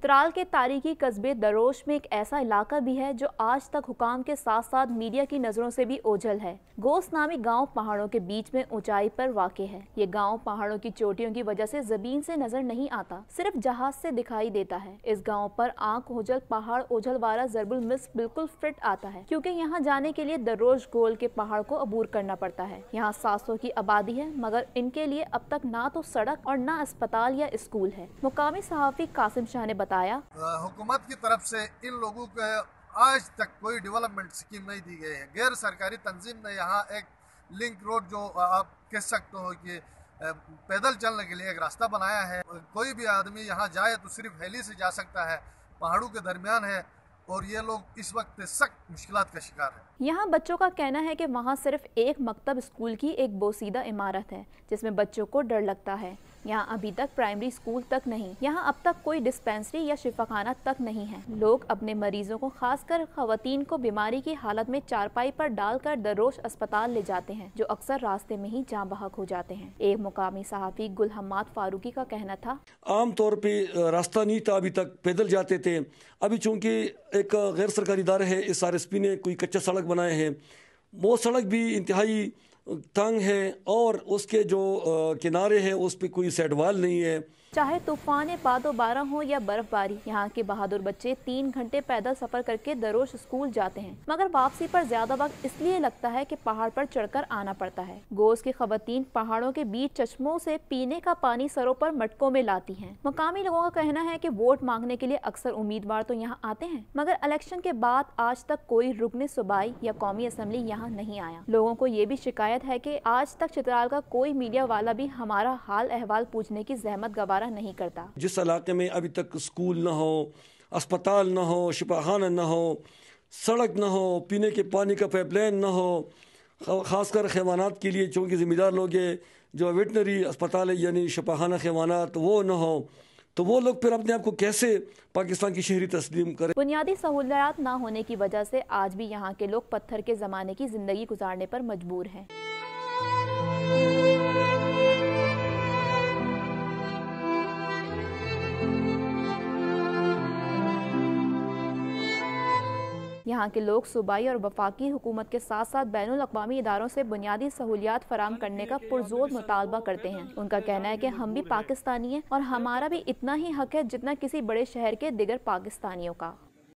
चित्राल के तारीखी कस्बे दरोश में एक ऐसा इलाका भी है जो आज तक हुकाम के साथ साथ मीडिया की नजरों से भी ओझल है। गोस्त नामी गांव पहाड़ों के बीच में ऊंचाई पर वाक़े है। ये गांव पहाड़ों की चोटियों की वजह से जमीन से नजर नहीं आता, सिर्फ जहाज से दिखाई देता है। इस गांव पर आंख ओझल पहाड़ ओझल वाला जरबुल मिस बिल्कुल फिट आता है, क्योंकि यहाँ जाने के लिए दरोश गोल के पहाड़ को अबूर करना पड़ता है। यहाँ 700 की आबादी है, मगर इनके लिए अब तक ना तो सड़क और ना अस्पताल या स्कूल है। मुकामी सहाफी कासिम शाह ने बताया, हुकूमत की तरफ से इन लोगों को आज तक कोई डेवलपमेंट स्कीम नहीं दी गई है। गैर सरकारी तंजीम ने यहाँ एक लिंक रोड, जो आप कह सकते हो कि पैदल चलने के लिए एक रास्ता बनाया है। कोई भी आदमी यहाँ जाए तो सिर्फ हेली से जा सकता है। पहाड़ों के दरमियान है और ये लोग इस वक्त सख्त मुश्किलात का शिकार है। यहाँ बच्चों का कहना है कि वहाँ सिर्फ एक मकतब स्कूल की एक बोसीदा इमारत है, जिसमें बच्चों को डर लगता है। यहाँ अभी तक प्राइमरी स्कूल तक नहीं, यहाँ अब तक कोई डिस्पेंसरी या शिफाखाना तक नहीं है। लोग अपने मरीजों को, खासकर खवातीन को, बीमारी की हालत में चारपाई पर डालकर दरोश अस्पताल ले जाते हैं, जो अक्सर रास्ते में ही जाँ बहक हो जाते हैं। एक मुकामी सहाफी गुल हम्माद फारूकी का कहना था, आम तौर पे रास्ता नहीं था, अभी तक पैदल जाते थे। अभी चूंकि एक गैर सरकारी इदारा है, इस RSP ने कोई कच्चा सड़क बनाए हैं, वो सड़क भी इंतहाई तंग है और उसके जो किनारे हैं उस पर कोई साइड वाल नहीं है। चाहे तूफान बादो बारह हो या बर्फबारी, यहाँ के बहादुर बच्चे 3 घंटे पैदल सफर करके दरोश स्कूल जाते हैं, मगर वापसी पर ज्यादा वक्त इसलिए लगता है कि पहाड़ पर चढ़कर आना पड़ता है। गोस की खवातीन पहाड़ों के बीच चश्मों से पीने का पानी सरों पर मटकों में लाती हैं। मुकामी लोगों का कहना है कि वोट मांगने के लिए अक्सर उम्मीदवार तो यहाँ आते हैं, मगर इलेक्शन के बाद आज तक कोई रुकने सूबाई या कौमी असम्बली यहाँ नहीं आया। लोगों को ये भी शिकायत है कि आज तक चित्राल का कोई मीडिया वाला भी हमारा हाल अहवाल पूछने की जहमत गवारा नहीं करता। जिस इलाके में अभी तक स्कूल न हो, अस्पताल न हो, शिफाखाना न हो, सड़क न हो, पीने के पानी का पाइपलाइन न हो, खासकर हैवानात के लिए चूँकि ज़िम्मेदार लोग हैं, जो वेटनरी अस्पताल है यानी शिफाखाना हैवानात, वो न हो, तो वो लोग फिर अपने आप को कैसे पाकिस्तान की शहरी तस्लीम करें। बुनियादी सहूलियात ना होने की वजह से आज भी यहाँ के लोग पत्थर के ज़माने की ज़िंदगी गुजारने पर मजबूर हैं। यहाँ के लोग सूबाई और वफाकी हुकूमत के साथ साथ बैनुल अक़वामी इदारों से बुनियादी सहूलियात फराम करने का पुरजोर मुतालबा करते हैं। उनका कहना है कि हम भी पाकिस्तानी हैं और हमारा भी इतना ही हक है जितना किसी बड़े शहर के दिगर पाकिस्तानियों का।